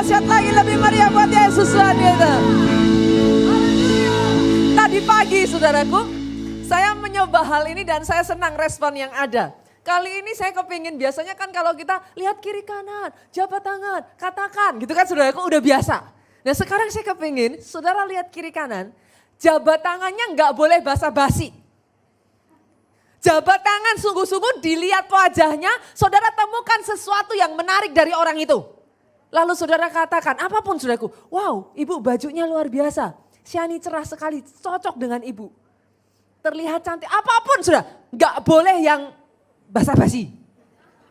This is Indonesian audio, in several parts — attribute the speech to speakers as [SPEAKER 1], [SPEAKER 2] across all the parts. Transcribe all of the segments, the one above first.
[SPEAKER 1] dahsyat lagi, lebih meriah buat Yesus Tuhan kita. Tadi pagi saudaraku, saya mencoba hal ini dan saya senang respon yang ada. Kali ini saya kepingin, biasanya kan kalau kita lihat kiri kanan, jabat tangan, katakan gitu kan saudaraku udah biasa. Nah sekarang saya kepingin saudara lihat kiri kanan, jabat tangannya nggak boleh basa-basi. Jabat tangan sungguh-sungguh dilihat wajahnya, saudara temukan sesuatu yang menarik dari orang itu. Lalu saudara katakan, apapun saudaraku, wow ibu bajunya luar biasa. Shani cerah sekali, cocok dengan ibu. Terlihat cantik, apapun sudah, nggak boleh yang basa-basi.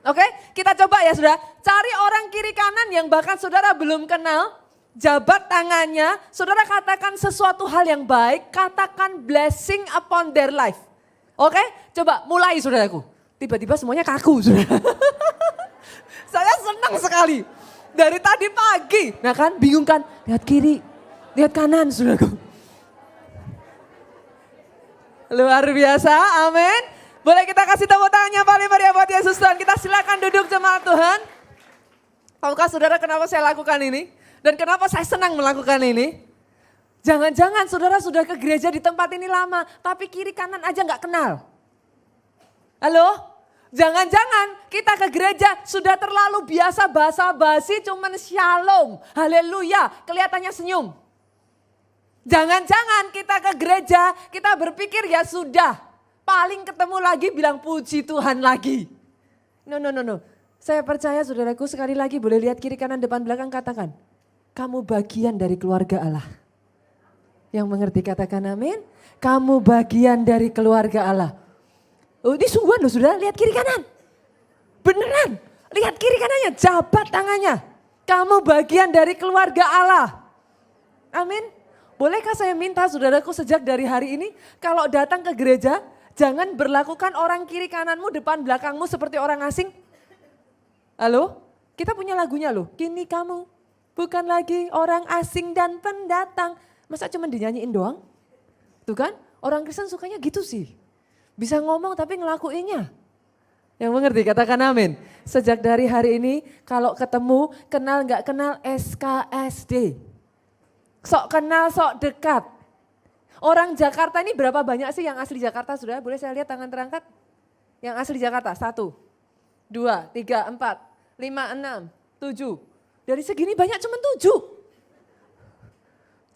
[SPEAKER 1] Oke, kita coba ya saudara, cari orang kiri kanan yang bahkan saudara belum kenal. Jabat tangannya, saudara katakan sesuatu hal yang baik, katakan blessing upon their life. Oke, coba mulai saudaraku. Tiba-tiba semuanya kaku saudara. Saya senang sekali. Dari tadi pagi, nah kan bingung kan, lihat kiri, lihat kanan saudaraku. Luar biasa, amin. Boleh kita kasih tepuk tangannya paling meriah buat Yesus Tuhan. Kita silakan duduk jemaat Tuhan. Tahukah saudara kenapa saya lakukan ini? Dan kenapa saya senang melakukan ini? Jangan-jangan saudara sudah ke gereja di tempat ini lama, tapi kiri kanan aja nggak kenal. Halo? Jangan-jangan kita ke gereja sudah terlalu biasa basa-basi cuman shalom, haleluya, kelihatannya senyum. Jangan-jangan kita ke gereja, kita berpikir ya sudah, paling ketemu lagi bilang puji Tuhan lagi. No. Saya percaya saudaraku sekali lagi boleh lihat kiri kanan depan belakang katakan, kamu bagian dari keluarga Allah. Yang mengerti katakan amin. Kamu bagian dari keluarga Allah. Oh ini sungguhan loh sudah, lihat kiri kanan. Beneran, lihat kiri kanannya, jabat tangannya. Kamu bagian dari keluarga Allah. Amin. Bolehkah saya minta saudaraku sejak dari hari ini, kalau datang ke gereja, jangan berlakukan orang kiri kananmu, depan belakangmu seperti orang asing. Halo, kita punya lagunya loh, kini kamu bukan lagi orang asing dan pendatang. Masa cuma dinyanyiin doang? Tuh kan, orang Kristen sukanya gitu sih. Bisa ngomong tapi ngelakuinnya. Yang mengerti katakan amin. Sejak dari hari ini kalau ketemu kenal gak kenal SKSD. Sok kenal sok dekat. Orang Jakarta ini berapa banyak sih yang asli Jakarta sudah? Boleh saya lihat tangan terangkat? Yang asli Jakarta 1, 2, 3, 4, 5, 6, 7. Dari segini banyak cuma 7.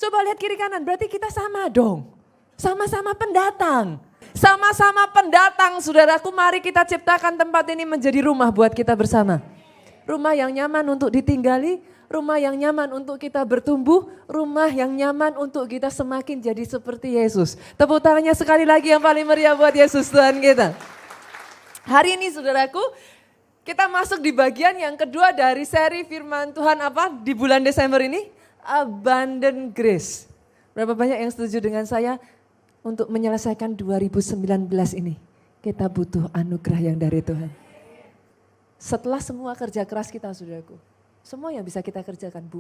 [SPEAKER 1] Coba lihat kiri kanan, berarti kita sama dong. Sama-sama pendatang. Sama-sama pendatang saudaraku, mari kita ciptakan tempat ini menjadi rumah buat kita bersama. Rumah yang nyaman untuk ditinggali, rumah yang nyaman untuk kita bertumbuh, rumah yang nyaman untuk kita semakin jadi seperti Yesus. Tepuk tangannya sekali lagi yang paling meriah buat Yesus Tuhan kita. Hari ini saudaraku, kita masuk di bagian yang kedua dari seri firman Tuhan apa di bulan Desember ini? Abundant Grace. Berapa banyak yang setuju dengan saya untuk menyelesaikan 2019 ini? Kita butuh anugerah yang dari Tuhan. Setelah semua kerja keras kita saudaraku, semua yang bisa kita kerjakan Bu.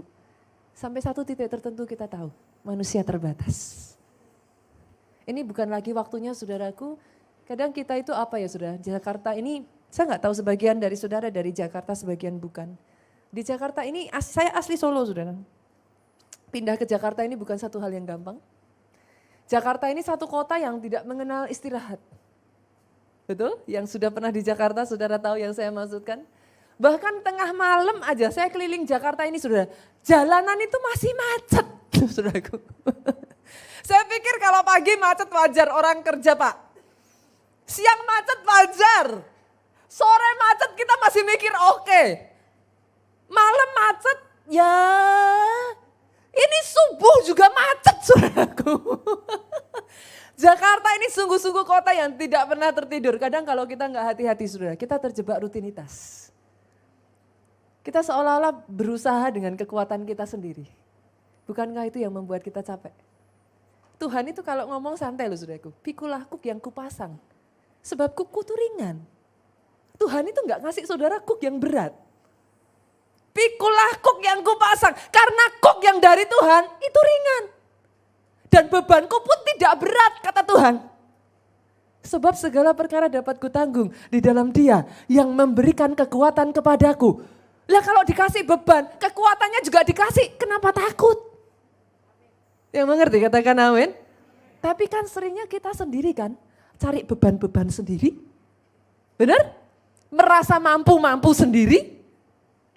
[SPEAKER 1] Sampai satu titik tertentu kita tahu manusia terbatas. Ini bukan lagi waktunya saudaraku, kadang kita itu apa ya saudara, Jakarta ini saya nggak tahu sebagian dari saudara dari Jakarta sebagian bukan. Di Jakarta ini saya asli Solo saudara. Pindah ke Jakarta ini bukan satu hal yang gampang. Jakarta ini satu kota yang tidak mengenal istirahat. Betul? Yang sudah pernah di Jakarta, saudara tahu yang saya maksudkan. Bahkan tengah malam aja, saya keliling Jakarta ini saudara, jalanan itu masih macet. Saudaraku. Saya pikir kalau pagi macet wajar, orang kerja Pak. Siang macet wajar. Sore macet kita masih mikir oke. Malam macet ya... Ini subuh juga macet saudaraku. Jakarta ini sungguh-sungguh kota yang tidak pernah tertidur. Kadang kalau kita nggak hati-hati saudara, kita terjebak rutinitas. Kita seolah-olah berusaha dengan kekuatan kita sendiri. Bukankah itu yang membuat kita capek? Tuhan itu kalau ngomong santai loh saudaraku. Pikulah kuk yang kupasang. Sebab kukku tuh ringan. Tuhan itu nggak ngasih saudara kuk yang berat. Pikulah kuk yang kupasang, karena kuk yang dari Tuhan itu ringan. Dan bebanku pun tidak berat, kata Tuhan. Sebab segala perkara dapat kutanggung di dalam Dia yang memberikan kekuatan kepadaku. Lah kalau dikasih beban, kekuatannya juga dikasih, kenapa takut? Yang mengerti katakan amin. Tapi kan seringnya kita sendiri kan, cari beban-beban sendiri. Benar? Merasa mampu-mampu sendiri.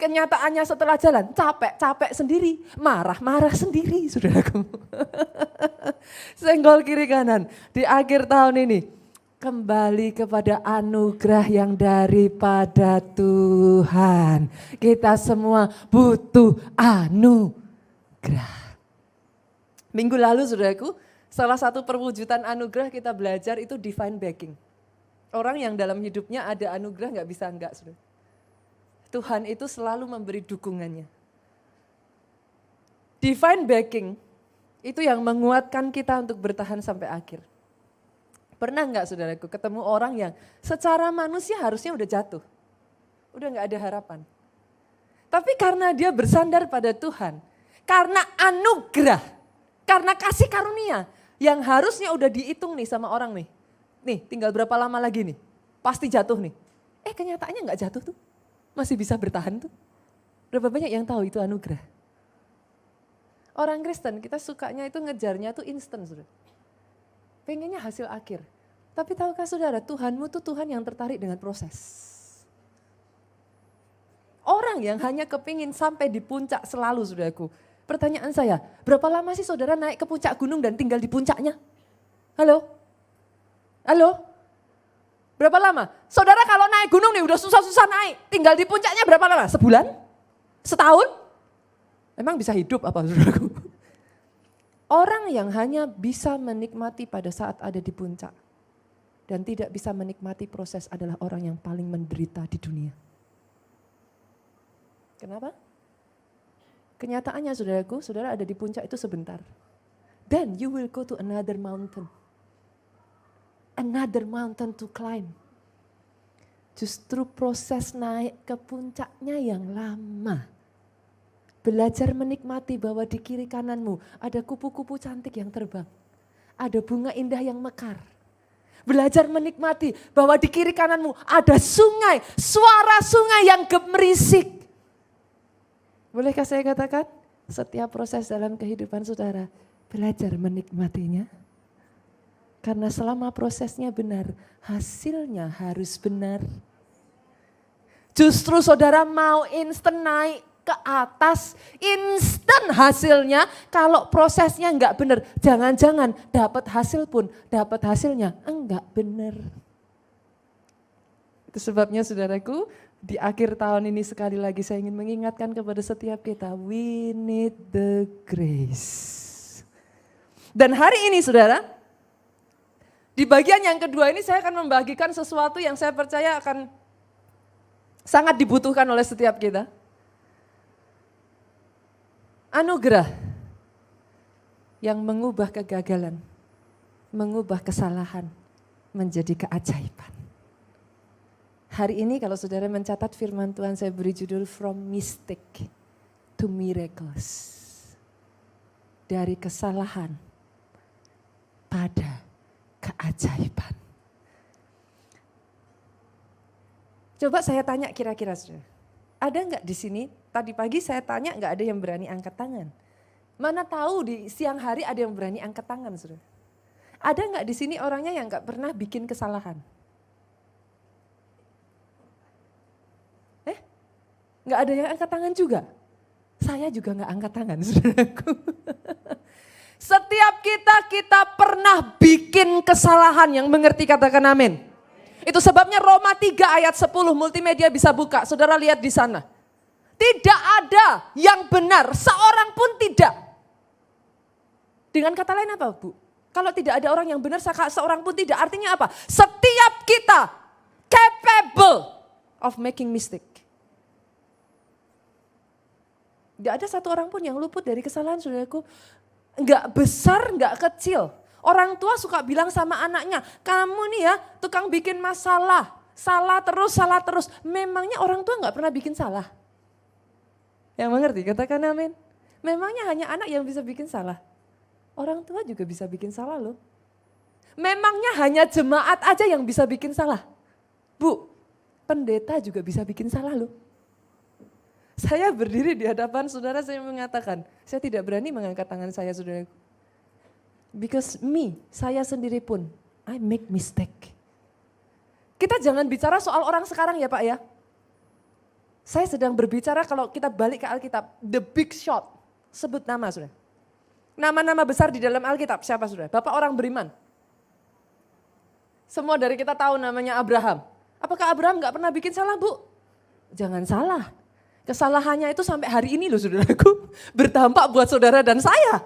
[SPEAKER 1] Kenyataannya setelah jalan, capek-capek sendiri, marah-marah sendiri, saudaraku. Senggol kiri kanan, di akhir tahun ini, kembali kepada anugerah yang daripada Tuhan. Kita semua butuh anugerah. Minggu lalu saudaraku, salah satu perwujudan anugerah kita belajar itu divine backing. Orang yang dalam hidupnya ada anugerah gak bisa enggak, saudara. Tuhan itu selalu memberi dukungannya. Divine backing itu yang menguatkan kita untuk bertahan sampai akhir. Pernah enggak saudaraku ketemu orang yang secara manusia harusnya udah jatuh. Udah gak ada harapan. Tapi karena dia bersandar pada Tuhan, karena anugerah, karena kasih karunia yang harusnya udah dihitung nih sama orang nih. Nih tinggal berapa lama lagi nih, pasti jatuh nih. Kenyataannya gak jatuh tuh. Masih bisa bertahan tuh. Berapa banyak yang tahu itu anugerah. Orang Kristen kita sukanya itu ngejarnya tuh instan saudara. Pengennya hasil akhir. Tapi tahukah saudara Tuhanmu tuh Tuhan yang tertarik dengan proses. Orang yang hanya kepingin sampai di puncak selalu saudaraku. Pertanyaan saya, berapa lama sih saudara naik ke puncak gunung dan tinggal di puncaknya? Halo? Halo? Berapa lama? Saudara kalau naik gunung nih udah susah-susah naik, tinggal di puncaknya berapa lama? Sebulan? Setahun? Emang bisa hidup apa saudaraku? Orang yang hanya bisa menikmati pada saat ada di puncak dan tidak bisa menikmati proses adalah orang yang paling menderita di dunia. Kenapa? Kenyataannya saudaraku, saudara ada di puncak itu sebentar. Then you will go to another mountain. Another mountain to climb. Justru proses naik ke puncaknya yang lama. Belajar menikmati bahwa di kiri kananmu ada kupu-kupu cantik yang terbang. Ada bunga indah yang mekar. Belajar menikmati bahwa di kiri kananmu ada sungai, suara sungai yang gemerisik. Bolehkah saya katakan? Setiap proses dalam kehidupan saudara, belajar menikmatinya. Karena selama prosesnya benar, hasilnya harus benar. Justru saudara mau instan naik ke atas, instan hasilnya. Kalau prosesnya enggak benar, jangan-jangan dapat hasil pun, dapat hasilnya enggak benar. Itu sebabnya saudaraku, di akhir tahun ini sekali lagi saya ingin mengingatkan kepada setiap kita, we need the grace. Dan hari ini saudara, di bagian yang kedua ini saya akan membagikan sesuatu yang saya percaya akan sangat dibutuhkan oleh setiap kita. Anugerah yang mengubah kegagalan, mengubah kesalahan menjadi keajaiban. Hari ini kalau saudara mencatat firman Tuhan saya beri judul From Mistake to Miracles. Dari kesalahan pada keajaiban. Coba saya tanya kira-kira saudara, ada enggak di sini, tadi pagi saya tanya enggak ada yang berani angkat tangan. Mana tahu di siang hari ada yang berani angkat tangan saudara. Ada enggak di sini orangnya yang enggak pernah bikin kesalahan? Enggak ada yang angkat tangan juga? Saya juga enggak angkat tangan saudaraku. Setiap kita pernah bikin kesalahan, yang mengerti katakan amin. Itu sebabnya Roma 3 ayat 10 multimedia bisa buka, saudara lihat di sana. Tidak ada yang benar, seorang pun tidak. Dengan kata lain apa Bu? Kalau tidak ada orang yang benar, seorang pun tidak, artinya apa? Setiap kita capable of making mistake. Tidak ada satu orang pun yang luput dari kesalahan saudaraku. Enggak besar, enggak kecil. Orang tua suka bilang sama anaknya, kamu nih ya tukang bikin masalah. Salah terus. Memangnya orang tua enggak pernah bikin salah? Yang mengerti, katakan amin. Memangnya hanya anak yang bisa bikin salah? Orang tua juga bisa bikin salah loh. Memangnya hanya jemaat aja yang bisa bikin salah? Bu, pendeta juga bisa bikin salah loh. Saya berdiri di hadapan saudara, saya mengatakan, saya tidak berani mengangkat tangan saya, saudara. Because saya sendiri pun, I make mistake. Kita jangan bicara soal orang sekarang ya Pak ya. Saya sedang berbicara kalau kita balik ke Alkitab, the big shot, sebut nama saudara. Nama-nama besar di dalam Alkitab, siapa saudara? Bapak orang beriman. Semua dari kita tahu namanya Abraham. Apakah Abraham gak pernah bikin salah Bu? Jangan salah. Kesalahannya itu sampai hari ini loh saudaraku, berdampak buat saudara dan saya.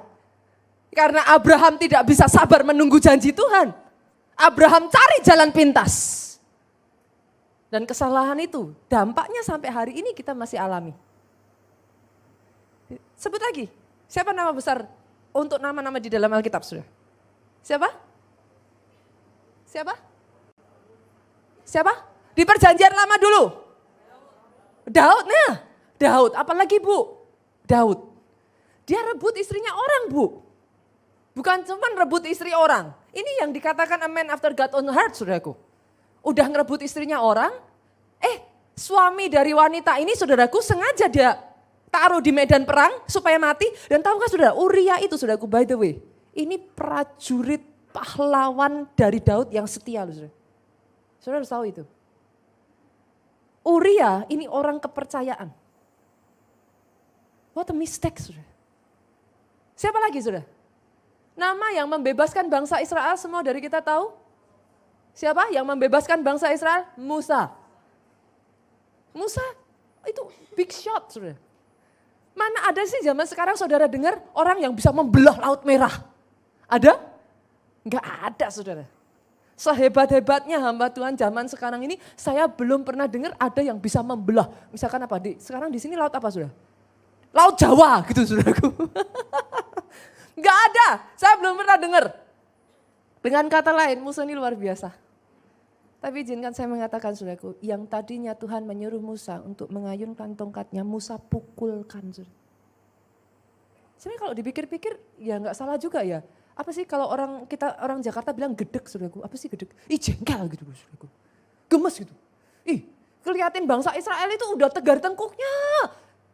[SPEAKER 1] Karena Abraham tidak bisa sabar menunggu janji Tuhan. Abraham cari jalan pintas. Dan kesalahan itu dampaknya sampai hari ini kita masih alami. Sebut lagi, siapa nama besar untuk nama-nama di dalam Alkitab sudah? Siapa? Siapa? Siapa? Di perjanjian lama dulu. Daud, Daud, apalagi Bu? Daud. Dia rebut istrinya orang Bu. Bukan cuma rebut istri orang. Ini yang dikatakan a man after God's own heart, saudaraku. Udah ngerebut istrinya orang, suami dari wanita ini saudaraku sengaja dia taruh di medan perang supaya mati. Dan tahukah saudara, Uria itu saudaraku by the way, ini prajurit pahlawan dari Daud yang setia loh saudara. Saudara harus tahu itu. Uria ini orang kepercayaan. What a mistake saudara. Siapa lagi saudara? Nama yang membebaskan bangsa Israel semua dari kita tahu? Siapa yang membebaskan bangsa Israel? Musa. Musa itu big shot saudara. Mana ada sih zaman sekarang saudara dengar orang yang bisa membelah Laut Merah? Ada? Enggak ada saudara. Sehebat-hebatnya hamba Tuhan zaman sekarang ini, saya belum pernah dengar ada yang bisa membelah. Misalkan apa? Sekarang di sini laut apa saudara? Laut Jawa gitu saudaraku. Enggak ada, saya belum pernah dengar. Dengan kata lain, Musa ini luar biasa. Tapi izinkan saya mengatakan saudaraku, yang tadinya Tuhan menyuruh Musa untuk mengayunkan tongkatnya, Musa pukulkan. Sebenarnya kalau dipikir-pikir, ya enggak salah juga ya. Apa sih kalau orang Jakarta bilang gedek saudaraku, apa sih gedek? Jengkel gitu saudaraku, gemes gitu. Kelihatin bangsa Israel itu udah tegar tengkuknya,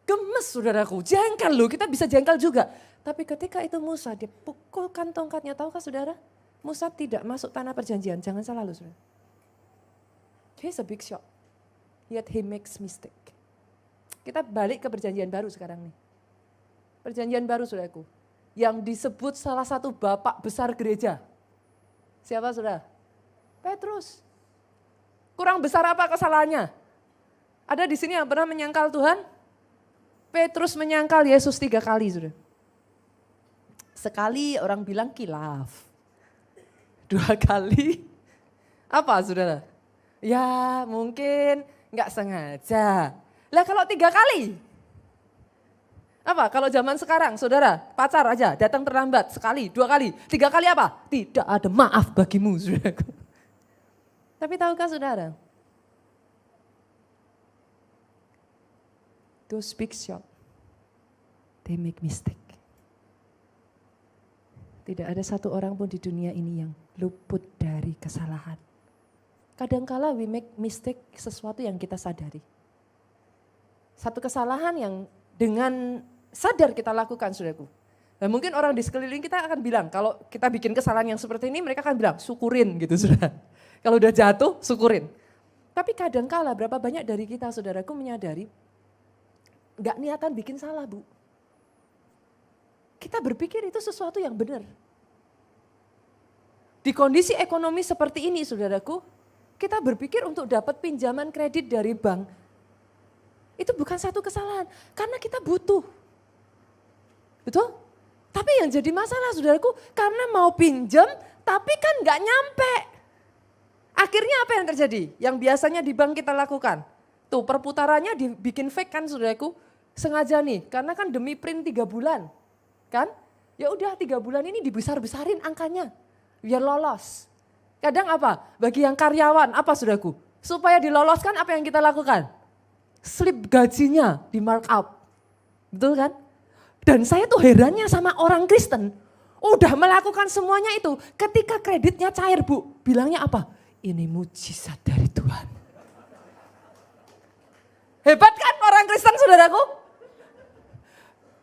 [SPEAKER 1] gemes saudaraku, jengkel loh, kita bisa jengkel juga. Tapi ketika itu Musa dipukulkan tongkatnya, tahukah saudara? Musa tidak masuk tanah perjanjian, jangan salah loh saudara. He's a big shot, yet he makes mistake. Kita balik ke perjanjian baru sekarang nih. Perjanjian baru saudaraku, yang disebut salah satu bapak besar gereja. Siapa saudara? Petrus. Kurang besar apa kesalahannya? Ada di sini yang pernah menyangkal Tuhan? Petrus menyangkal Yesus 3 kali saudara. Sekali orang bilang kilaf. 2 kali apa saudara? Ya mungkin gak sengaja. Lah kalau 3 kali? Apa kalau zaman sekarang saudara pacar aja datang terlambat sekali, 2 kali, 3 kali apa? Tidak ada maaf bagimu saudara. Tapi tahukah saudara? Those big shot, they make mistake. Tidak ada satu orang pun di dunia ini yang luput dari kesalahan. Kadangkala we make mistake sesuatu yang kita sadari. Satu kesalahan yang dengan sadar kita lakukan saudaraku. Dan mungkin orang di sekeliling kita akan bilang, kalau kita bikin kesalahan yang seperti ini mereka akan bilang syukurin gitu saudara. Kalau udah jatuh syukurin. Tapi kadangkala berapa banyak dari kita saudaraku menyadari gak niatan bikin salah Bu. Kita berpikir itu sesuatu yang benar. Di kondisi ekonomi seperti ini saudaraku, kita berpikir untuk dapat pinjaman kredit dari bank, itu bukan satu kesalahan, karena kita butuh. Betul? Tapi yang jadi masalah saudaraku, karena mau pinjam, tapi kan gak nyampe. Akhirnya apa yang terjadi? Yang biasanya di bank kita lakukan, tuh perputarannya dibikin fake kan saudaraku, sengaja nih, karena kan demi print 3 bulan. Kan? Ya udah 3 bulan ini dibesar-besarin angkanya biar lolos. Kadang apa? Bagi yang karyawan apa saudaraku? Supaya diloloskan apa yang kita lakukan? Slip gajinya di markup. Betul kan? Dan saya tuh herannya sama orang Kristen. Udah melakukan semuanya itu. Ketika kreditnya cair Bu, bilangnya apa? Ini mujizat dari Tuhan. Hebat kan orang Kristen saudaraku?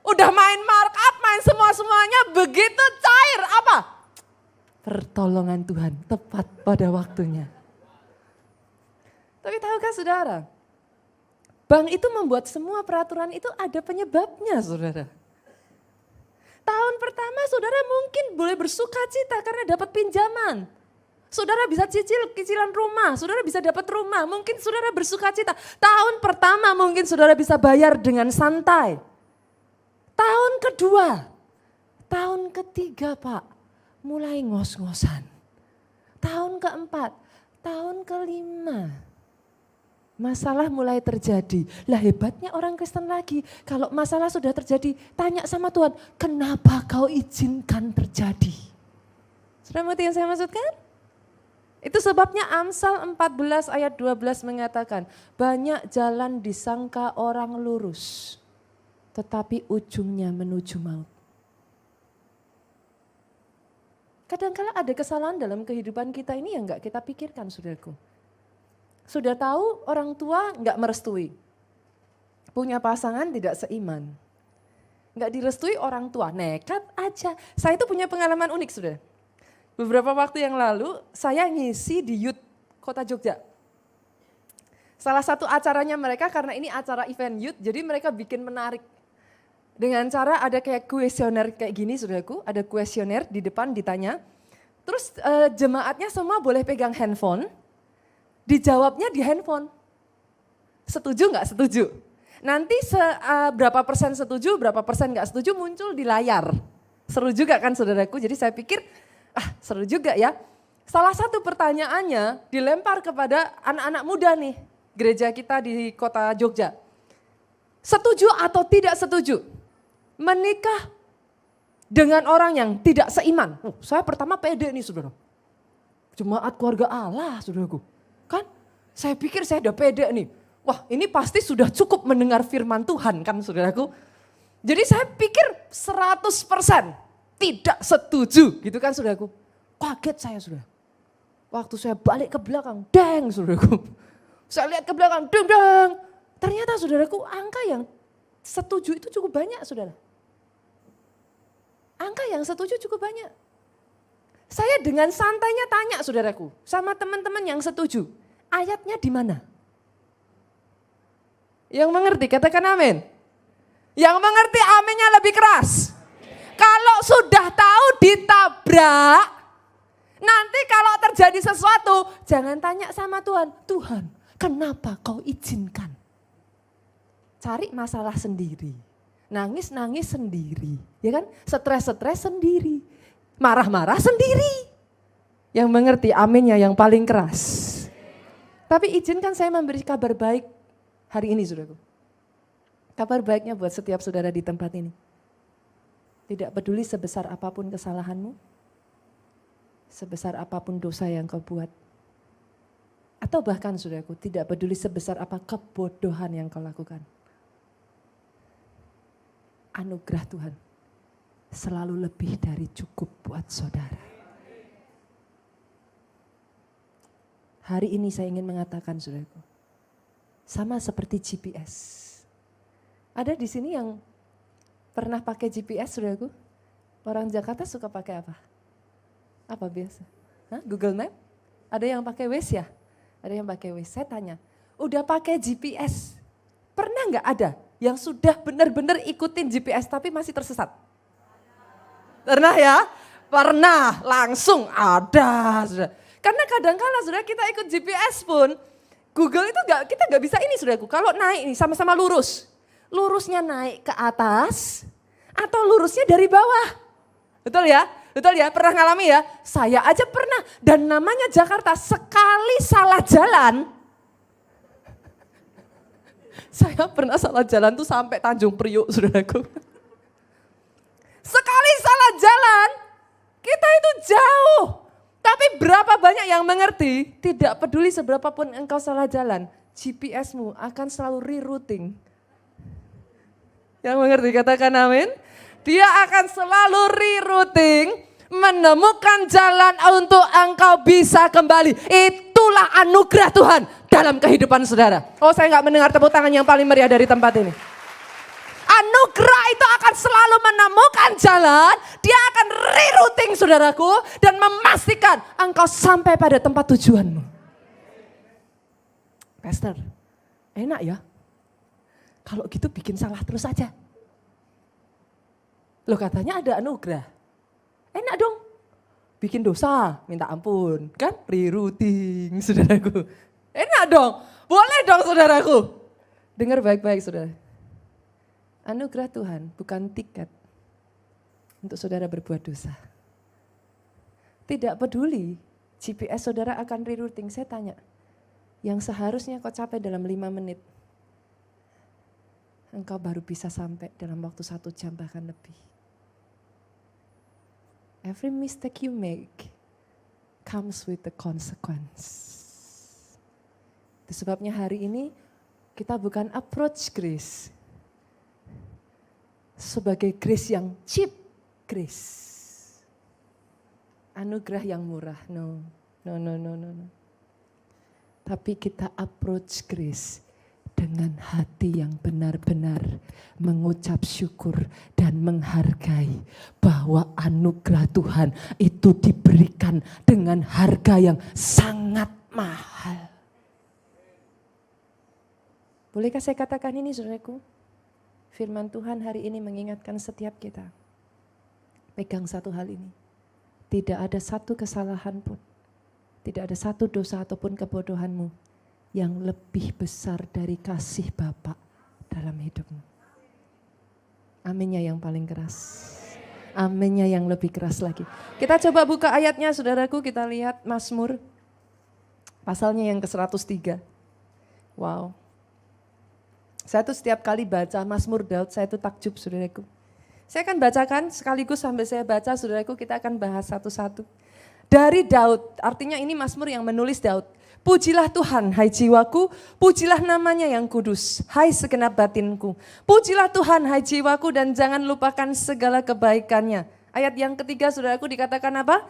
[SPEAKER 1] Udah main markup, main semua-semuanya begitu cair. Apa? Pertolongan Tuhan tepat pada waktunya. Tapi tahukah saudara? Bank itu membuat semua peraturan itu ada penyebabnya saudara. Tahun pertama saudara mungkin boleh bersuka cita karena dapat pinjaman. Saudara bisa cicilan rumah, saudara bisa dapat rumah, mungkin saudara bersuka cita. Tahun pertama mungkin saudara bisa bayar dengan santai. Tahun kedua, tahun ketiga Pak, mulai ngos-ngosan. Tahun keempat, tahun kelima, masalah mulai terjadi. Lah hebatnya orang Kristen lagi, kalau masalah sudah terjadi, tanya sama Tuhan, kenapa kau izinkan terjadi? Sudah mengerti yang saya maksudkan? Itu sebabnya Amsal 14 ayat 12 mengatakan, banyak jalan disangka orang lurus, tetapi ujungnya menuju maut. Kadang-kala ada kesalahan dalam kehidupan kita ini yang enggak kita pikirkan saudaraku. Sudah tahu orang tua enggak merestui, punya pasangan tidak seiman, enggak direstui orang tua, nekat aja. Saya itu punya pengalaman unik saudara. Beberapa waktu yang lalu saya ngisi di Youth Kota Jogja. Salah satu acaranya mereka karena ini acara event youth, jadi mereka bikin menarik. Dengan cara ada kayak kuesioner kayak gini saudaraku, ada kuesioner di depan ditanya. Terus jemaatnya semua boleh pegang handphone, dijawabnya di handphone. Setuju nggak setuju? Nanti berapa persen setuju, berapa persen nggak setuju muncul di layar. Seru juga kan saudaraku, jadi saya pikir seru juga ya. Salah satu pertanyaannya dilempar kepada anak-anak muda nih, gereja kita di kota Jogja. Setuju atau tidak setuju menikah dengan orang yang tidak seiman? Saya pertama pede nih saudara. Jemaat keluarga Allah saudaraku. Kan saya pikir saya udah pede nih. Wah ini pasti sudah cukup mendengar firman Tuhan kan saudaraku. Jadi saya pikir 100% tidak setuju gitu kan saudaraku. Kaget saya saudara. Waktu saya balik ke belakang, deng saudaraku. Saya lihat ke belakang, deng. Ternyata saudaraku angka yang setuju itu cukup banyak saudara. Angka yang setuju cukup banyak. Saya dengan santainya tanya saudaraku, sama teman-teman yang setuju, ayatnya di mana? Yang mengerti katakan amin. Yang mengerti aminnya lebih keras. Kalau sudah tahu ditabrak, nanti kalau terjadi sesuatu, jangan tanya sama Tuhan, Tuhan kenapa kau izinkan? Cari masalah sendiri. Nangis-nangis sendiri, ya kan? Stres-stres sendiri, marah-marah sendiri. Yang mengerti aminnya yang paling keras. Tapi izinkan saya memberi kabar baik hari ini saudaraku. Kabar baiknya buat setiap saudara di tempat ini. Tidak peduli sebesar apapun kesalahanmu, sebesar apapun dosa yang kau buat. Atau bahkan saudaraku, tidak peduli sebesar apa kebodohan yang kau lakukan. Anugerah Tuhan selalu lebih dari cukup buat saudara. Hari ini saya ingin mengatakan saudaraku, sama seperti GPS. Ada di sini yang pernah pakai GPS saudaraku? Orang Jakarta suka pakai apa? Apa biasa? Google Map? Ada yang pakai Waze ya? Ada yang pakai Waze. Saya tanya, udah pakai GPS? Pernah nggak ada yang sudah benar-benar ikutin GPS tapi masih tersesat? Pernah ya? Pernah, langsung ada. Sudah. Karena kadang-kala sudah kita ikut GPS pun, Google itu kita nggak bisa ini saudaraku. Kalau naik nih sama-sama lurus, lurusnya naik ke atas atau lurusnya dari bawah. Betul ya? Betul ya? Pernah ngalami ya? Saya aja pernah. Dan namanya Jakarta, sekali salah jalan, saya pernah salah jalan tuh sampai Tanjung Priok, saudaraku. Sekali salah jalan, kita itu jauh. Tapi berapa banyak yang mengerti, tidak peduli seberapapun engkau salah jalan, GPS-mu akan selalu rerouting. Yang mengerti katakan amin. Dia akan selalu rerouting, menemukan jalan untuk engkau bisa kembali. Itulah anugerah Tuhan dalam kehidupan saudara. Oh, saya nggak mendengar tepuk tangan yang paling meriah dari tempat ini. Anugerah itu akan selalu menemukan jalan. Dia akan rerouting saudaraku. Dan memastikan engkau sampai pada tempat tujuanmu. Pastor, enak ya? Kalau gitu bikin salah terus aja. Loh katanya ada anugerah. Enak dong. Bikin dosa, minta ampun. Kan rerouting saudaraku. Enak dong. Boleh dong saudaraku. Dengar baik-baik saudara. Anugerah Tuhan bukan tiket untuk saudara berbuat dosa. Tidak peduli GPS saudara akan rerouting. Saya tanya, yang seharusnya kau capai dalam 5 menit, engkau baru bisa sampai dalam waktu 1 jam bahkan lebih. Every mistake you make comes with the consequence. Itu sebabnya hari ini kita bukan approach grace sebagai grace yang cheap grace. Anugerah yang murah. No. Tapi kita approach grace dengan hati yang benar-benar mengucap syukur dan menghargai bahwa anugerah Tuhan itu diberikan dengan harga yang sangat mahal. Bolehkah saya katakan ini saudaraku? Firman Tuhan hari ini mengingatkan setiap kita. Pegang satu hal ini. Tidak ada satu kesalahan pun. Tidak ada satu dosa ataupun kebodohanmu yang lebih besar dari kasih Bapa dalam hidupmu. Aminnya yang paling keras. Aminnya yang lebih keras lagi. Kita coba buka ayatnya saudaraku, kita lihat Mazmur. Pasalnya yang ke-103. Wow. Saya tuh setiap kali baca Mazmur Daud, saya tuh takjub saudaraku. Saya akan bacakan sekaligus sambil saya baca saudaraku, kita akan bahas satu-satu. Dari Daud, artinya ini Mazmur yang menulis Daud. Pujilah Tuhan, hai jiwaku, pujilah namanya yang kudus, hai segenap batinku. Pujilah Tuhan, hai jiwaku, dan jangan lupakan segala kebaikannya. Ayat yang ketiga saudaraku dikatakan apa?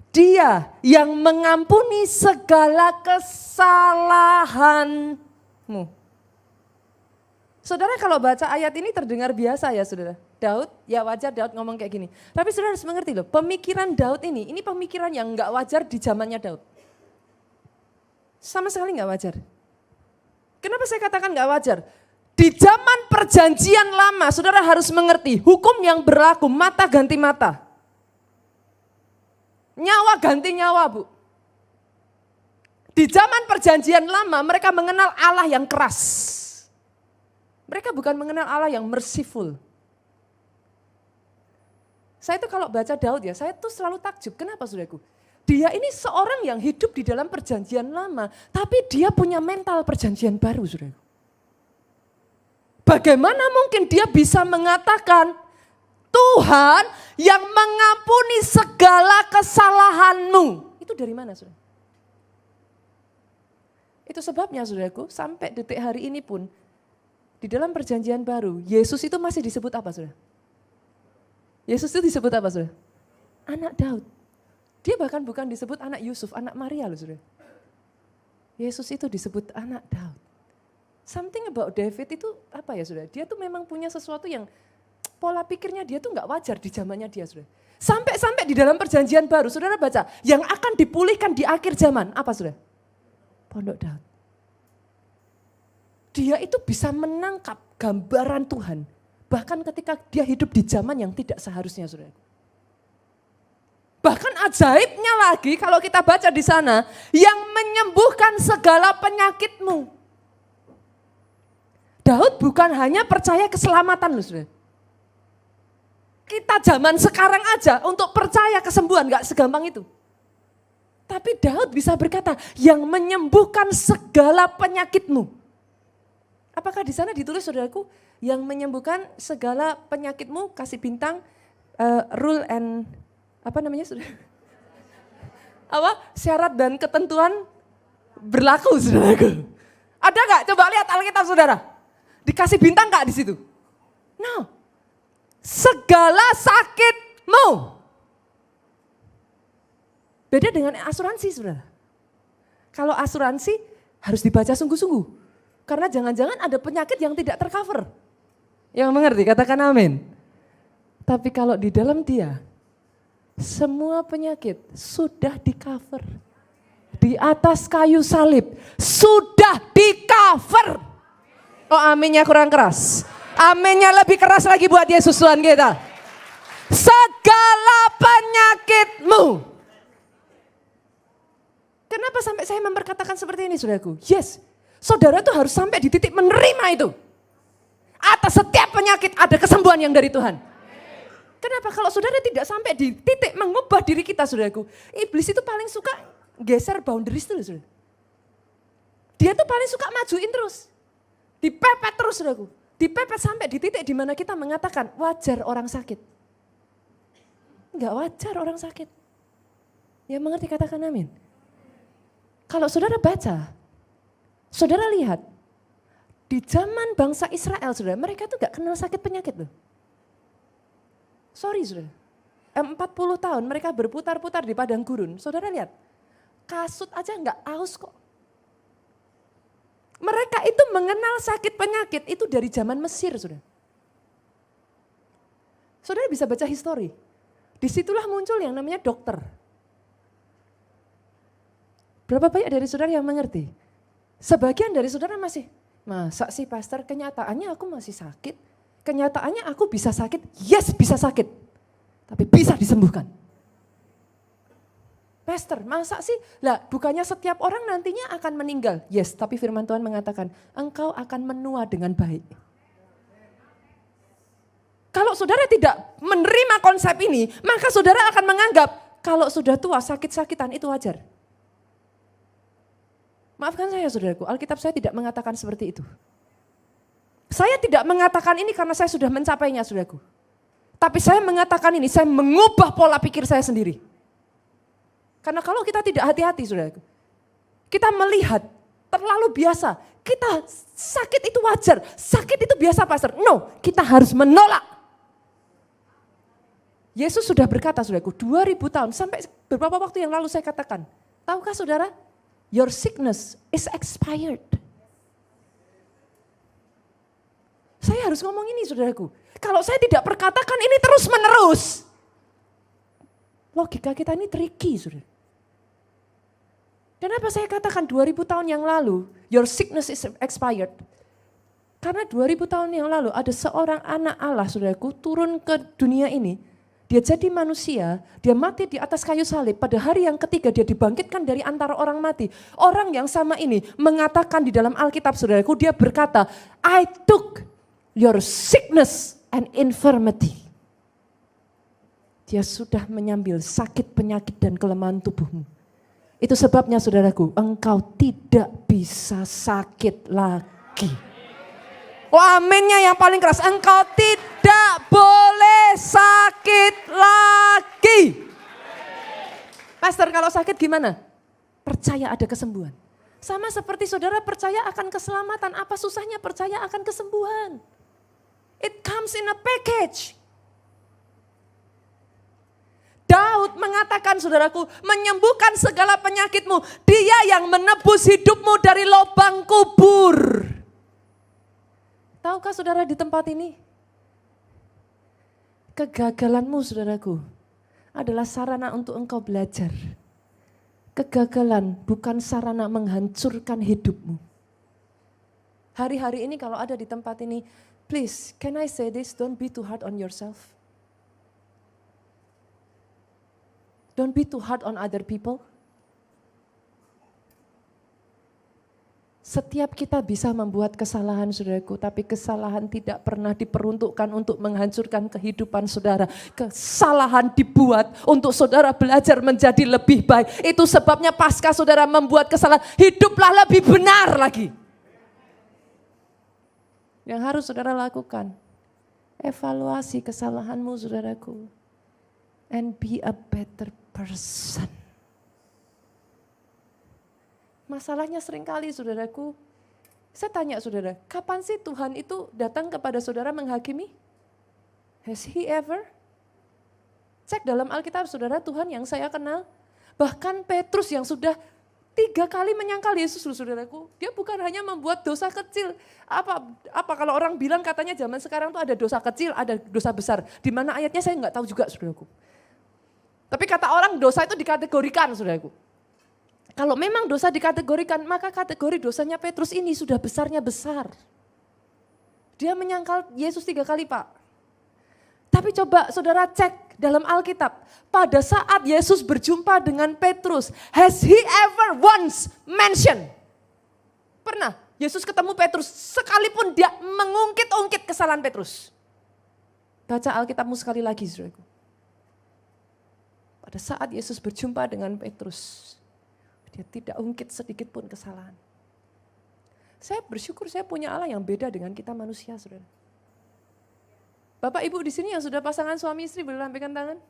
[SPEAKER 1] Dia yang mengampuni segala kesalahanmu. Saudara kalau baca ayat ini terdengar biasa ya saudara. Daud, ya wajar Daud ngomong kayak gini. Tapi saudara harus mengerti loh, pemikiran Daud ini pemikiran yang gak wajar di zamannya Daud. Sama sekali gak wajar. Kenapa saya katakan gak wajar? Di zaman perjanjian lama, saudara harus mengerti hukum yang berlaku, mata ganti mata. Nyawa ganti nyawa bu. Di zaman perjanjian lama mereka mengenal Allah yang keras. Mereka bukan mengenal Allah yang merciful. Saya tuh kalau baca Daud ya, saya tuh selalu takjub. Kenapa saudaraku? Dia ini seorang yang hidup di dalam perjanjian lama, tapi dia punya mental perjanjian baru saudaraku. Bagaimana mungkin dia bisa mengatakan, Tuhan yang mengampuni segala kesalahanmu. Itu dari mana saudara? Itu sebabnya saudaraku, sampai detik hari ini pun, di dalam perjanjian baru, Yesus itu masih disebut apa saudara? Yesus itu disebut apa saudara? Anak Daud. Dia bahkan bukan disebut anak Yusuf, anak Maria loh saudara. Yesus itu disebut anak Daud. Something about David itu apa ya saudara? Dia tuh memang punya sesuatu yang pola pikirnya dia tuh gak wajar di zamannya dia saudara. Sampai-sampai di dalam perjanjian baru, saudara baca, yang akan dipulihkan di akhir zaman, apa saudara? Pondok Daud. Dia itu bisa menangkap gambaran Tuhan. Bahkan ketika dia hidup di zaman yang tidak seharusnya saudara. Bahkan ajaibnya lagi kalau kita baca di sana, yang menyembuhkan segala penyakitmu. Daud bukan hanya percaya keselamatan loh saudara. Kita zaman sekarang aja untuk percaya kesembuhan gak segampang itu. Tapi Daud bisa berkata, yang menyembuhkan segala penyakitmu. Apakah di sana ditulis saudaraku, yang menyembuhkan segala penyakitmu, kasih bintang, rule and, apa namanya saudara? Apa? Syarat dan ketentuan berlaku saudaraku. Ada gak? Coba lihat Alkitab saudara. Dikasih bintang gak di situ? No. Segala sakitmu. Beda dengan asuransi saudara. Kalau asuransi, Harus dibaca sungguh-sungguh. Karena jangan-jangan ada penyakit yang tidak tercover. Yang mengerti, katakan amin. Tapi kalau di dalam dia, semua penyakit sudah di-cover. Di atas kayu salib, sudah di-cover. Oh aminnya kurang keras. Aminnya lebih keras lagi buat Yesus Tuhan kita. Segala penyakitmu. Kenapa sampai saya memperkatakan seperti ini saudaraku? Yes, saudara tuh harus sampai di titik menerima itu. Atas setiap penyakit ada kesembuhan yang dari Tuhan. Kenapa kalau saudara tidak sampai di titik mengubah diri kita saudaraku. Iblis itu paling suka geser boundaries dulu saudara. Dia tuh paling suka majuin terus. Dipepet terus saudaraku. Dipepet sampai di titik di mana kita mengatakan wajar orang sakit. Enggak wajar orang sakit. Ya mengerti katakan amin. Kalau saudara baca, saudara lihat, di zaman bangsa Israel saudara, mereka tuh gak kenal sakit penyakit loh. Sorry saudara, 40 tahun mereka berputar-putar di padang gurun, saudara lihat, kasut aja gak aus kok. Mereka itu mengenal sakit penyakit itu dari zaman Mesir saudara. Saudara bisa baca histori, disitulah muncul yang namanya dokter. Berapa banyak dari saudara yang mengerti? Sebagian dari saudara masih, masa sih pastor kenyataannya aku masih sakit? Kenyataannya aku bisa sakit? Yes bisa sakit, tapi bisa disembuhkan. Pastor masa sih? Lah bukannya setiap orang nantinya akan meninggal? Yes, tapi firman Tuhan mengatakan engkau akan menua dengan baik. Kalau saudara tidak menerima konsep ini, maka saudara akan menganggap kalau sudah tua sakit-sakitan itu wajar. Maafkan saya saudaraku, Alkitab saya tidak mengatakan seperti itu. Saya tidak mengatakan ini karena saya sudah mencapainya saudaraku. Tapi saya mengatakan ini, saya mengubah pola pikir saya sendiri. Karena kalau kita tidak hati-hati saudaraku, kita melihat terlalu biasa, kita sakit itu wajar, sakit itu biasa pastor. No, kita harus menolak. Yesus sudah berkata saudaraku, 2000 tahun, sampai beberapa waktu yang lalu saya katakan, tahukah saudara? Your sickness is expired. Saya harus ngomong ini saudaraku. Kalau saya tidak perkatakan ini terus menerus. Logika kita ini tricky saudara. Kenapa saya katakan 2000 tahun yang lalu your sickness is expired? Karena 2000 tahun yang lalu ada seorang anak Allah saudaraku turun ke dunia ini. Dia jadi manusia, dia mati di atas kayu salib. Pada hari yang ketiga dia dibangkitkan dari antara orang mati. Orang yang sama ini mengatakan di dalam Alkitab saudaraku, dia berkata, I took your sickness and infirmity. Dia sudah menyambil sakit, penyakit dan kelemahan tubuhmu. Itu sebabnya saudaraku, engkau tidak bisa sakit lagi. Oh aminnya yang paling keras, engkau tidak boleh sakit lagi. Pastor kalau sakit gimana? Percaya ada kesembuhan. Sama seperti saudara percaya akan keselamatan, apa susahnya percaya akan kesembuhan? It comes in a package. Daud mengatakan saudaraku, menyembuhkan segala penyakitmu. Dia yang menebus hidupmu dari lubang kubur. Tahukah saudara di tempat ini? Kegagalanmu saudaraku adalah sarana untuk engkau belajar. Kegagalan bukan sarana menghancurkan hidupmu. Hari-hari ini kalau ada di tempat ini, please can I say this, don't be too hard on yourself. Don't be too hard on other people. Setiap kita bisa membuat kesalahan saudaraku, tapi kesalahan tidak pernah diperuntukkan untuk menghancurkan kehidupan saudara. Kesalahan dibuat untuk saudara belajar menjadi lebih baik. Itu sebabnya pasca saudara membuat kesalahan, hiduplah lebih benar lagi. Yang harus saudara lakukan, evaluasi kesalahanmu saudaraku. And be a better person. Masalahnya seringkali saudaraku, saya tanya saudara, kapan sih Tuhan itu datang kepada saudara menghakimi? Has he ever? Cek dalam Alkitab saudara, Tuhan yang saya kenal, bahkan Petrus yang sudah 3 kali menyangkal Yesus loh saudaraku. Dia bukan hanya membuat dosa kecil. Apa kalau orang bilang katanya zaman sekarang tuh ada dosa kecil, ada dosa besar. Di mana ayatnya saya nggak tahu juga saudaraku. Tapi kata orang dosa itu dikategorikan saudaraku. Kalau memang dosa dikategorikan, maka kategori dosanya Petrus ini sudah besarnya besar. Dia menyangkal Yesus 3 kali Pak. Tapi coba saudara cek dalam Alkitab. Pada saat Yesus berjumpa dengan Petrus, has he ever once mentioned? Pernah Yesus ketemu Petrus sekalipun dia mengungkit-ungkit kesalahan Petrus. Baca Alkitabmu sekali lagi saudaraku. Pada saat Yesus berjumpa dengan Petrus, dia tidak ungkit sedikit pun kesalahan. Saya bersyukur saya punya Allah yang beda dengan kita manusia saudara. Bapak ibu di sini yang sudah pasangan suami istri boleh lambaikan tangan?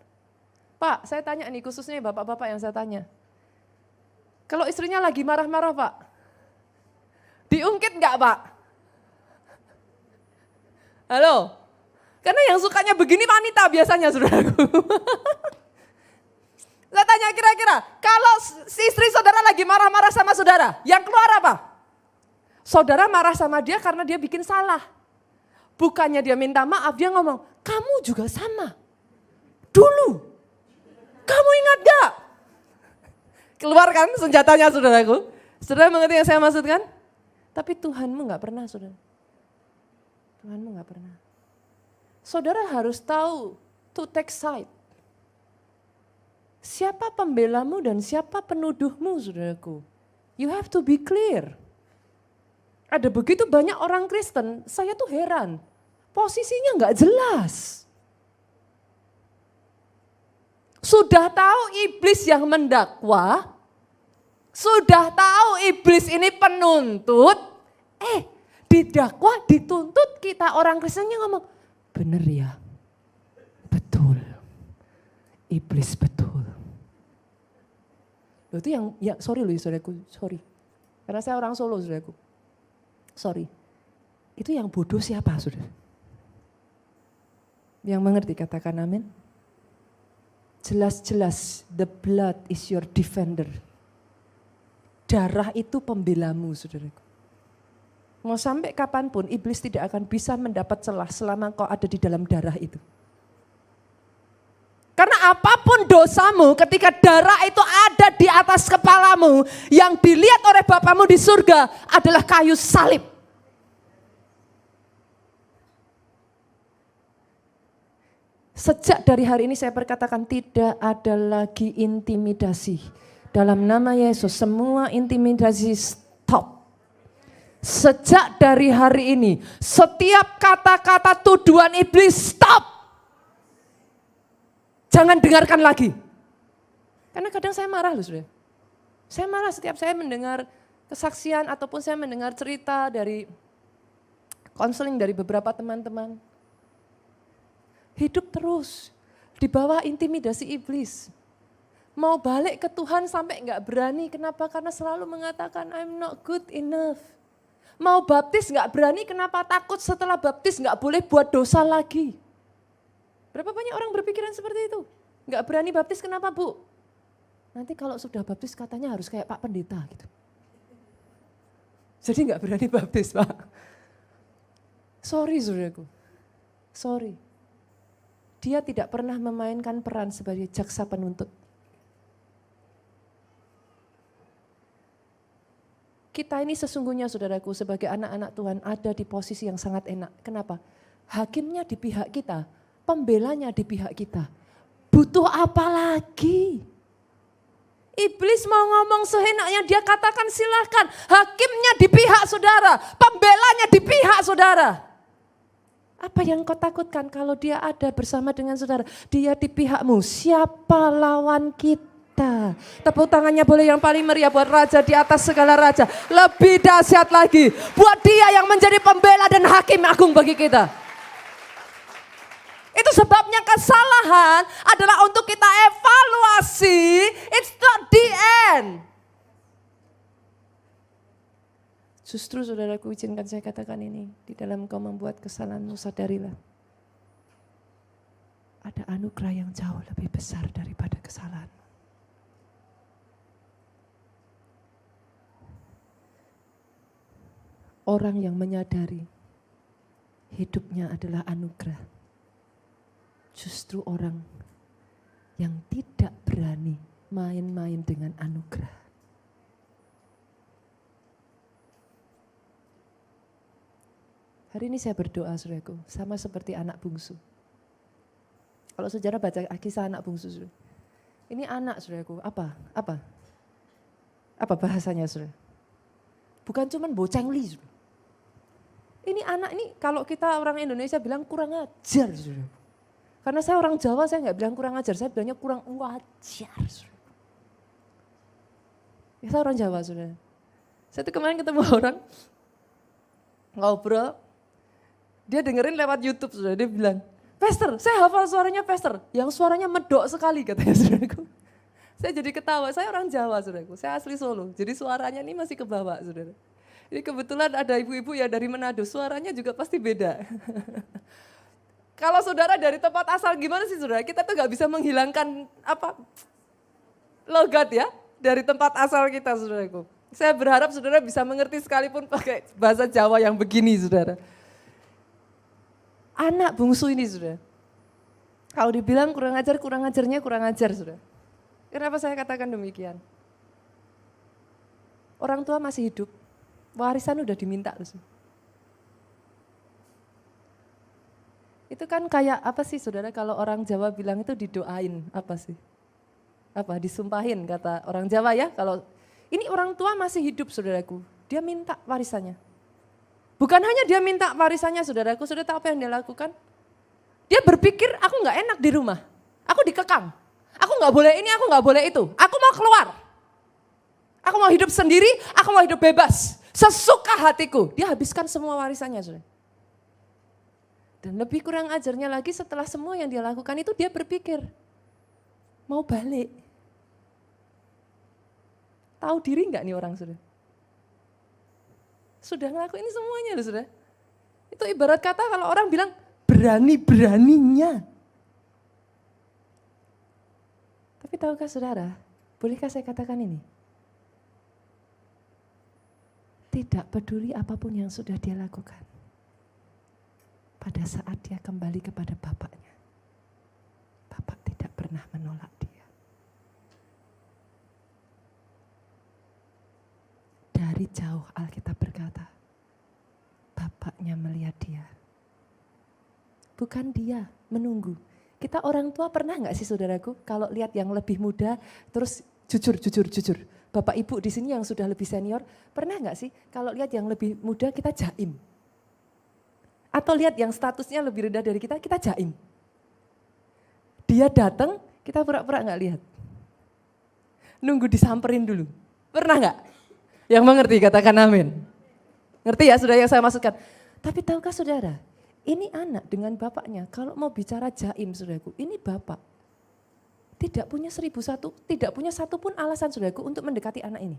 [SPEAKER 1] Pak, saya tanya nih khususnya bapak-bapak yang saya tanya. Kalau istrinya lagi marah-marah Pak, diungkit enggak Pak? Halo? Karena yang sukanya begini wanita biasanya saudaraku. Saya tanya kira-kira, kalau si istri saudara lagi marah-marah sama saudara, yang keluar apa? Saudara marah sama dia karena dia bikin salah. Bukannya dia minta maaf, dia ngomong, kamu juga sama. Dulu, kamu ingat gak? Keluar kan senjatanya saudaraku. Saudara mengerti yang saya maksudkan? Tapi Tuhanmu gak pernah saudara. Tuhanmu gak pernah. Saudara harus tahu, to take side. Siapa pembelamu dan siapa penuduhmu saudaraku. You have to be clear. Ada begitu banyak orang Kristen, saya tuh heran. Posisinya nggak jelas. Sudah tahu iblis yang mendakwa, sudah tahu iblis ini penuntut, didakwa, dituntut, kita orang Kristennya ngomong, bener ya, betul, iblis betul. Loh itu sorry loh saudaraku, sorry. Karena saya orang Solo saudaraku. Sorry, itu yang bodoh siapa saudara? Yang mengerti katakan amin. Jelas-jelas the blood is your defender. Darah itu pembelamu saudaraku. Mau sampai kapanpun iblis tidak akan bisa mendapat celah selama kau ada di dalam darah itu. Karena apapun dosamu ketika darah itu ada di atas kepalamu, yang dilihat oleh Bapamu di surga adalah kayu salib. Sejak dari hari ini saya perkatakan tidak ada lagi intimidasi. Dalam nama Yesus semua intimidasi stop. Sejak dari hari ini setiap kata-kata tuduhan iblis stop. Jangan dengarkan lagi. Karena kadang saya marah loh saudara. Saya marah setiap saya mendengar kesaksian ataupun saya mendengar cerita dari konseling dari beberapa teman-teman. Hidup terus di bawah intimidasi iblis. Mau balik ke Tuhan sampai enggak berani. Kenapa? Karena selalu mengatakan I'm not good enough. Mau baptis enggak berani, kenapa? Takut setelah baptis enggak boleh buat dosa lagi. Berapa banyak orang berpikiran seperti itu? Enggak berani baptis, kenapa Bu? Nanti kalau sudah baptis katanya harus kayak Pak Pendeta gitu. Jadi enggak berani baptis Pak. Sorry saudaraku, sorry. Dia tidak pernah memainkan peran sebagai jaksa penuntut. Kita ini sesungguhnya saudaraku sebagai anak-anak Tuhan ada di posisi yang sangat enak. Kenapa? Hakimnya di pihak kita, pembelanya di pihak kita. Butuh apa lagi? Iblis mau ngomong seenaknya dia katakan silahkan. Hakimnya di pihak saudara, pembelanya di pihak saudara. Apa yang kau takutkan kalau dia ada bersama dengan saudara? Dia di pihakmu, siapa lawan kita? Tepuk tangannya boleh yang paling meriah buat Raja di atas segala raja. Lebih dahsyat lagi, buat dia yang menjadi pembela dan hakim agung bagi kita. Itu sebabnya kesalahan adalah untuk kita evaluasi, it's not the end. Justru saudaraku izinkan saya katakan ini, di dalam kau membuat kesalahanmu sadarilah. Ada anugerah yang jauh lebih besar daripada kesalahanmu. orang yang menyadari hidupnya adalah anugerah. Justru orang yang tidak berani main-main dengan anugerah. Hari ini saya berdoa, saudaraku, sama seperti anak bungsu. Kalau saudara baca kisah anak bungsu, saudara, ini anak, saudaraku, apa bahasanya, saudara? Bukan cuman bocengli, saudara. Ini anak ini kalau kita orang Indonesia bilang kurang ajar, saudara. Karena saya orang Jawa, saya nggak bilang kurang ajar, saya bilangnya kurang wajar. Saudara. Ya, saya orang Jawa, saudara. Saya tuh kemarin ketemu orang, ngobrol, dia dengerin lewat YouTube, saudara. Dia bilang, Pastor, saya hafal suaranya Pastor, yang suaranya medok sekali katanya, saudaraku. Saya jadi ketawa, saya orang Jawa, saudaraku, saya asli Solo, jadi suaranya ini masih ke bawah, saudara. Jadi kebetulan ada ibu-ibu ya dari Manado, suaranya juga pasti beda. Kalau saudara dari tempat asal gimana sih saudara? Kita tuh gak bisa menghilangkan logat ya dari tempat asal kita, saudaraku. Saya berharap saudara bisa mengerti sekalipun pakai bahasa Jawa yang begini, saudara. Anak bungsu ini, saudara. Kalau dibilang kurang ajarnya kurang ajar, saudara. Kenapa saya katakan demikian? Orang tua masih hidup, warisan udah diminta. Itu kan kayak apa sih saudara, kalau orang Jawa bilang itu didoain, apa sih? Disumpahin kata orang Jawa ya. Kalau ini orang tua masih hidup, saudaraku, dia minta warisannya. Bukan hanya dia minta warisannya, saudaraku, sudah tahu apa yang dia lakukan? Dia berpikir aku gak enak di rumah, aku dikekang. Aku gak boleh ini, aku gak boleh itu, aku mau keluar. Aku mau hidup sendiri, aku mau hidup bebas. Sesuka hatiku, dia habiskan semua warisannya, saudara. Dan lebih kurang ajarnya lagi setelah semua yang dia lakukan itu dia berpikir, mau balik. Tahu diri enggak nih orang, saudara? Sudah ngelakuin ini semuanya loh, saudara. Itu ibarat kata kalau orang bilang berani-beraninya. Tapi tahukah saudara, bolehkah saya katakan ini? Tidak peduli apapun yang sudah dia lakukan. Pada saat dia kembali kepada bapaknya, bapak tidak pernah menolak dia. Dari jauh Alkitab berkata, bapaknya melihat dia. Bukan dia menunggu. Kita orang tua pernah nggak sih saudaraku, kalau lihat yang lebih muda, terus jujur. Bapak ibu di sini yang sudah lebih senior, pernah nggak sih kalau lihat yang lebih muda kita jaim? Atau lihat yang statusnya lebih rendah dari kita jaim. Dia datang, kita pura-pura nggak lihat. Nunggu disamperin dulu. Pernah nggak? Yang mengerti katakan amin. Ngerti ya saudara yang saya maksudkan. Tapi tahukah saudara, ini anak dengan bapaknya, kalau mau bicara jaim saudaraku, ini bapak. Tidak punya tidak punya satupun alasan saudaraku untuk mendekati anak ini.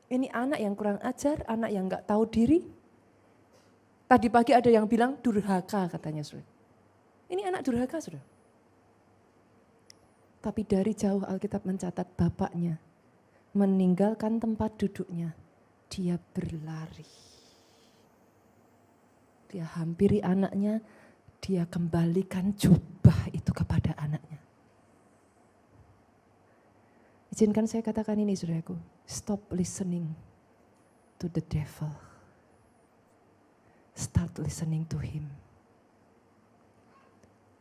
[SPEAKER 1] Ini anak yang kurang ajar, anak yang nggak tahu diri. Tadi pagi ada yang bilang durhaka katanya, saudara. Ini anak durhaka, saudara. Tapi dari jauh Alkitab mencatat bapaknya meninggalkan tempat duduknya, dia berlari. Dia hampiri anaknya, dia kembalikan jubah itu kepada anaknya. Izinkan saya katakan ini, saudaraku, stop listening to the devil. Start listening to him.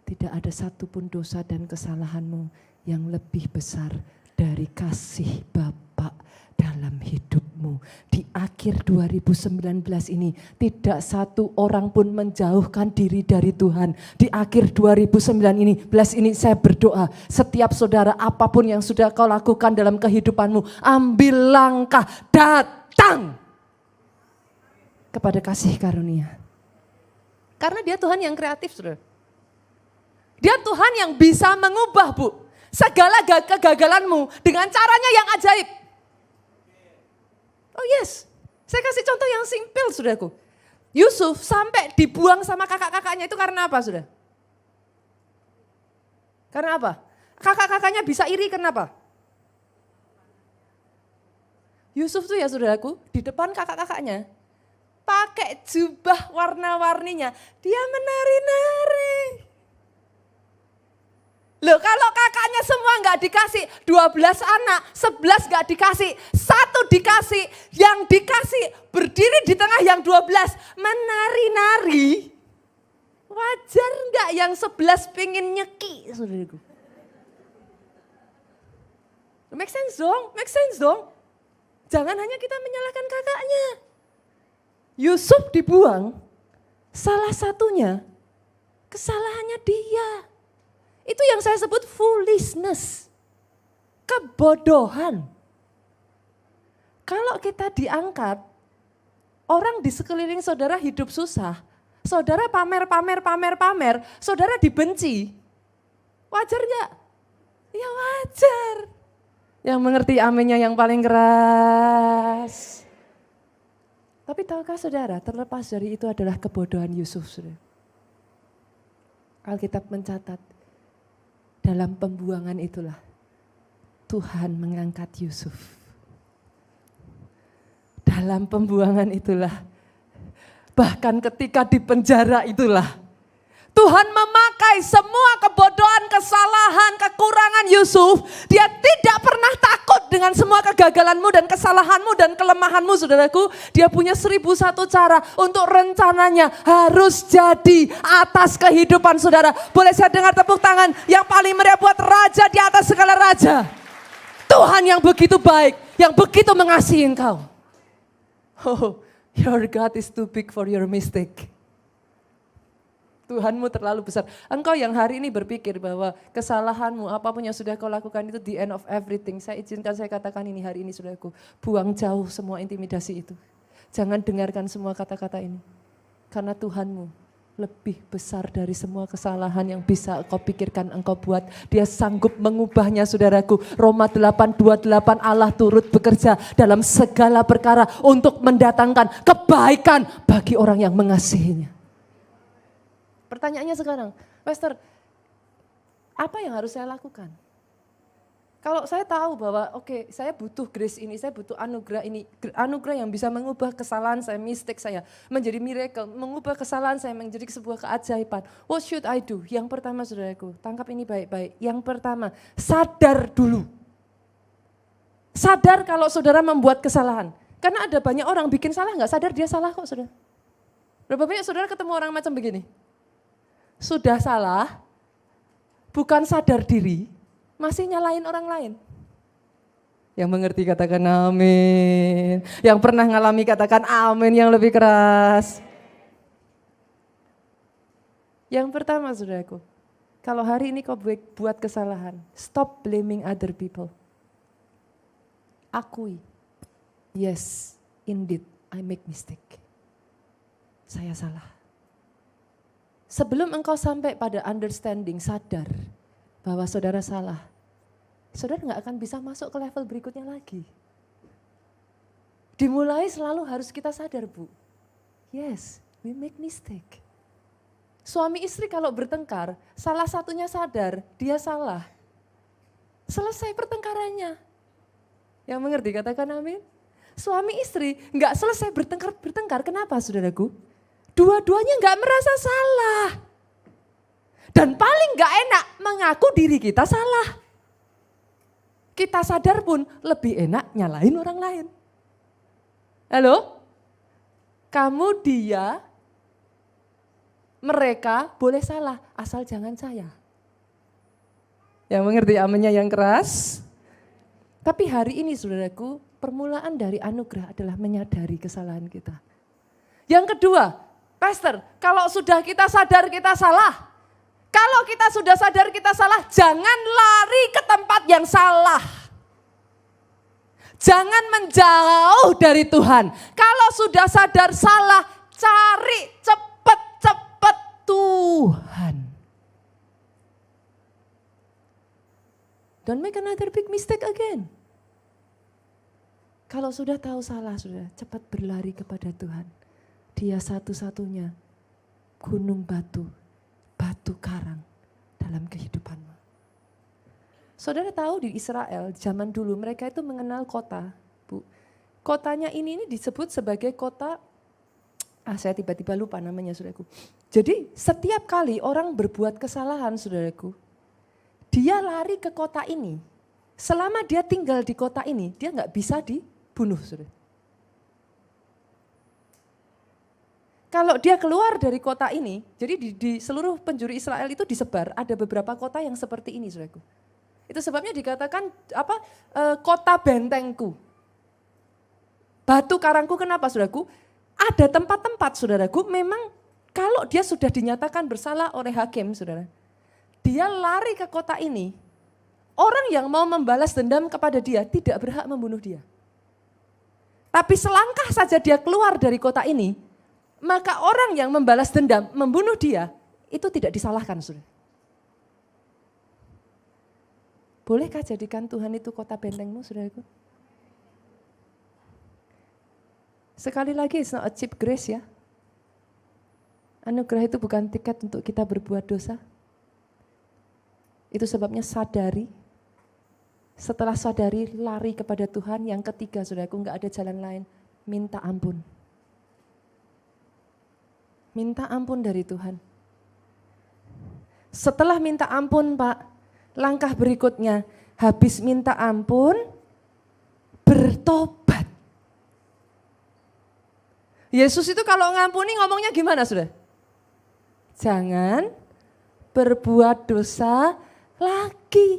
[SPEAKER 1] Tidak ada satupun dosa dan kesalahanmu yang lebih besar dari kasih Bapa dalam hidupmu. Di akhir 2019 ini tidak satu orang pun menjauhkan diri dari Tuhan. Di akhir 2019 ini saya berdoa, setiap saudara apapun yang sudah kau lakukan dalam kehidupanmu, ambil langkah, datang kepada kasih karunia. Karena dia Tuhan yang kreatif, saudara. Dia Tuhan yang bisa mengubah, Bu, segala kegagalanmu dengan caranya yang ajaib. Oh yes, saya kasih contoh yang simpel, saudaraku. Yusuf sampai dibuang sama kakak-kakaknya itu karena apa, saudara? Karena apa? Kakak-kakaknya bisa iri, kenapa? Yusuf tuh ya saudaraku, di depan kakak-kakaknya, pakai jubah warna-warninya, dia menari-nari. Loh kalau kakaknya semua nggak dikasih, 12 anak, 11 nggak dikasih, 1 dikasih, yang dikasih berdiri di tengah yang 12 menari-nari. Wajar nggak yang 11 pengen nyeki, saudaraku? Make sense dong. Jangan hanya kita menyalahkan kakaknya. Yusuf dibuang, salah satunya kesalahannya dia. Itu yang saya sebut foolishness, kebodohan. Kalau kita diangkat, orang di sekeliling saudara hidup susah, saudara pamer, saudara dibenci. Wajar gak? Ya wajar. Yang mengerti aminnya yang paling keras. Tapi tahukah saudara, terlepas dari itu adalah kebodohan Yusuf. Saudara. Alkitab mencatat, dalam pembuangan itulah Tuhan mengangkat Yusuf. Dalam pembuangan itulah, bahkan ketika di penjara itulah, Tuhan memakai semua kebodohan, kesalahan, kekurangan Yusuf. Dia tidak pernah takut dengan semua kegagalanmu dan kesalahanmu dan kelemahanmu, saudaraku. Dia punya 1001 cara untuk rencananya harus jadi atas kehidupan saudara. Boleh saya dengar tepuk tangan yang paling meriah buat raja di atas segala raja. Tuhan yang begitu baik, yang begitu mengasihi engkau. Oh, your God is too big for your mistake. Tuhanmu terlalu besar. Engkau yang hari ini berpikir bahwa kesalahanmu, apapun yang sudah kau lakukan itu the end of everything. Saya izinkan saya katakan ini hari ini saudaraku. Buang jauh semua intimidasi itu. Jangan dengarkan semua kata-kata ini. Karena Tuhanmu lebih besar dari semua kesalahan yang bisa engkau pikirkan, engkau buat. Dia sanggup mengubahnya saudaraku. Roma 8:28 Allah turut bekerja dalam segala perkara untuk mendatangkan kebaikan bagi orang yang mengasihinya. Pertanyaannya sekarang, Pastor, apa yang harus saya lakukan? Kalau saya tahu bahwa oke, saya butuh grace ini, saya butuh anugerah ini, anugerah yang bisa mengubah kesalahan saya, mistake saya menjadi miracle, mengubah kesalahan saya menjadi sebuah keajaiban. What should I do? Yang pertama saudaraku, tangkap ini baik-baik. Yang pertama, sadar dulu. Sadar kalau saudara membuat kesalahan. Karena ada banyak orang bikin salah nggak sadar dia salah kok saudara. Berapa banyak saudara ketemu orang macam begini? Sudah salah, bukan sadar diri, masih nyalain orang lain. Yang mengerti katakan amin. Yang pernah ngalami katakan amin yang lebih keras. Yang pertama saudaraku, kalau hari ini kau buat kesalahan, stop blaming other people. Akui, yes, indeed, I make mistake. Saya salah. Sebelum engkau sampai pada understanding, sadar bahwa saudara salah, saudara nggak akan bisa masuk ke level berikutnya lagi. Dimulai selalu harus kita sadar, Bu. Yes, we make mistake. Suami istri kalau bertengkar, salah satunya sadar, dia salah. Selesai pertengkarannya. Yang mengerti katakan amin. Suami istri nggak selesai bertengkar, kenapa saudaraku? Dua-duanya nggak merasa salah. Dan paling nggak enak mengaku diri kita salah. Kita sadar pun lebih enak nyalain orang lain. Halo? Kamu, dia, mereka boleh salah, asal jangan saya. Yang mengerti aminnya yang keras. Tapi hari ini saudaraku, permulaan dari anugerah adalah menyadari kesalahan kita. Yang kedua, Pastor, kalau sudah kita sadar kita salah, kalau kita sudah sadar kita salah, jangan lari ke tempat yang salah. Jangan menjauh dari Tuhan. Kalau sudah sadar salah, cari cepat-cepat Tuhan. Don't make another big mistake again. Kalau sudah tahu salah, sudah cepat berlari kepada Tuhan. Dia satu-satunya gunung batu, batu karang dalam kehidupanmu. Saudara tahu di Israel zaman dulu mereka itu mengenal kota, Bu. Kotanya ini disebut sebagai kota Saya tiba-tiba lupa namanya saudaraku. Jadi setiap kali orang berbuat kesalahan saudaraku, dia lari ke kota ini. Selama dia tinggal di kota ini, dia nggak bisa dibunuh saudara. Kalau dia keluar dari kota ini, jadi di seluruh penjuru Israel itu disebar, ada beberapa kota yang seperti ini saudaraku. Itu sebabnya dikatakan kota bentengku. Batu karangku kenapa saudaraku? Ada tempat-tempat saudaraku memang kalau dia sudah dinyatakan bersalah oleh hakim saudara. Dia lari ke kota ini, orang yang mau membalas dendam kepada dia tidak berhak membunuh dia. Tapi selangkah saja dia keluar dari kota ini, maka orang yang membalas dendam membunuh dia itu tidak disalahkan saudara. Bolehkah jadikan Tuhan itu kota bentengmu saudaraku? Sekali lagi, it's not a cheap grace ya. Anugerah itu bukan tiket untuk kita berbuat dosa. Itu sebabnya sadari. Setelah sadari, lari kepada Tuhan. Yang ketiga, saudaraku, enggak ada jalan lain. Minta ampun. Minta ampun dari Tuhan. Setelah minta ampun, Pak, langkah berikutnya, habis minta ampun, bertobat. Yesus itu kalau ngampuni ngomongnya gimana saudara? Jangan berbuat dosa lagi.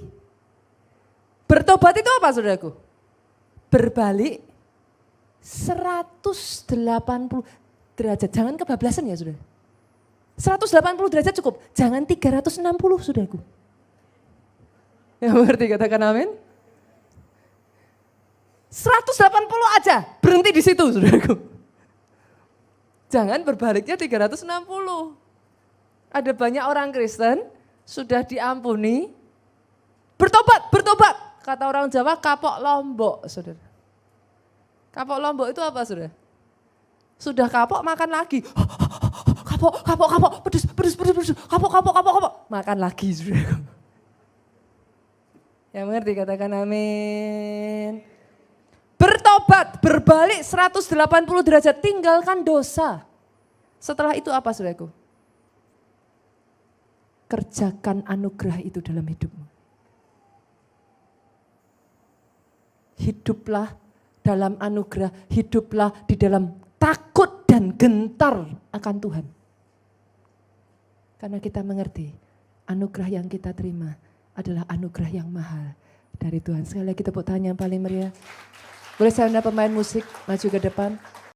[SPEAKER 1] Bertobat itu apa saudaraku? Berbalik 180 derajat. Jangan kebablasan ya saudara. 180 derajat cukup. Jangan 360 saudaraku. Ya mengerti katakan amin? 180 aja. Berhenti di situ saudaraku. Jangan berbaliknya 360. Ada banyak orang Kristen sudah diampuni, bertobat. Kata orang Jawa kapok lombok, saudara. Kapok lombok itu apa, saudara? Sudah kapok makan lagi. Kapok, pedes. Kapok. Makan lagi, saudara. Yang mengerti katakan amin. Bertobat, berbalik 180 derajat, tinggalkan dosa. Setelah itu apa saudaraku? Kerjakan anugerah itu dalam hidupmu. Hiduplah dalam anugerah, hiduplah di dalam takut dan gentar akan Tuhan. Karena kita mengerti, anugerah yang kita terima adalah anugerah yang mahal dari Tuhan. Sekali lagi tepuk tangan yang paling meriah. Boleh saya undang pemain musik maju ke depan.